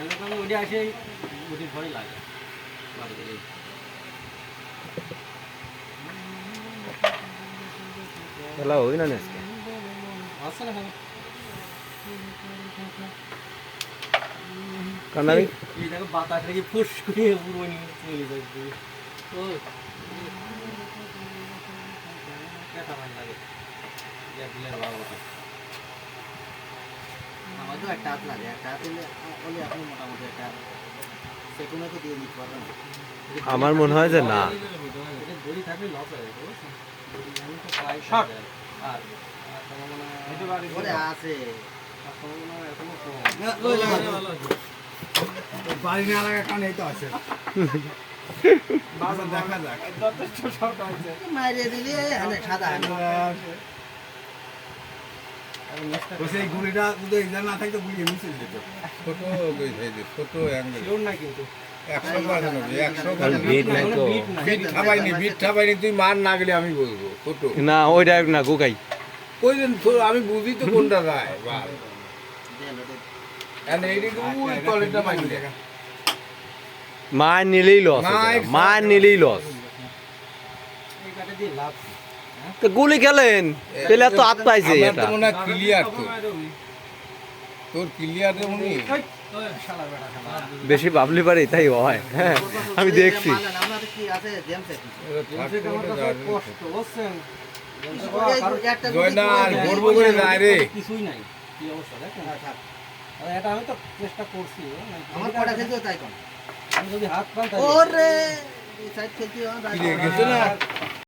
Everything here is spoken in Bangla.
আমি ওটা আসে ওটি ঘরে লাগে খেলা হই না আজকে আসছে না কানাবি এই দেখো বাতাস লেগে ফুস করে পুরো নিয়ে চলে যাচ্ছে ও কেটা ভালো লাগে ইয়া দিলের বাবাটা আমার তো একটা হাত লাগে একটা হাত দিলে ওলি আপনি মোটামুটি একটা সেকুনে তো দিয়ে দিতে পারবেন আমার মনে হয় যে না এটা দড়ি থাকলে লস হয়ে যাবে বুঝছেন দড়ি আমি তো প্রায় শর্ট। আর তোমার মনে হয় এটা বাড়ি ওরে আছে আর তোমার মনে হয় এখনো কম বাড়ি না লাগা কারণে এই তো আছে বাজার দেখা যাক যথেষ্ট শর্ট হয়েছে মাইরে দিলে এখানে সাদা তো সেই গুলিটা যদি এখানে না থাকতো গুলি এমনি চলে যেত ছোট ছোট অ্যাঙ্গেল শিওর না কিন্তু 100 বিট নাই তো বিট ঠাপাইনি তুই মার না গেলে আমি বলবো ছোট না ওইটা না গোকাই ওই দিন আমি বুঝি তো কোনটা যায় বাল এন্ড এইদিকে ওই কলেজটা পাইনি মা নিলেই লস মা নিলেই লস এই কাটে দিয়ে লাভ তো গুলি খেলেন পেলে তো আত্মাইছে আমার এটা তো মনে হয় ক্লিয়ার তোর ক্লিয়ার রে উনি শালা বেটা শালা বেশি বাবলি পারি তাই হয় হ্যাঁ আমি দেখছি আমরা কি আছে জেমসে জেমসে আমার কাছে কষ্ট বুঝছেন একটা জয়নাল গর্ব করে যায় রে কিছুই নাই কি অবস্থা দেখেন এটা আমি তো চেষ্টা করছি আমার কটা খেলতে তাই কোন আমি যদি হাত পান ওরে এই সাইড খেলতে কি রে, গেছে না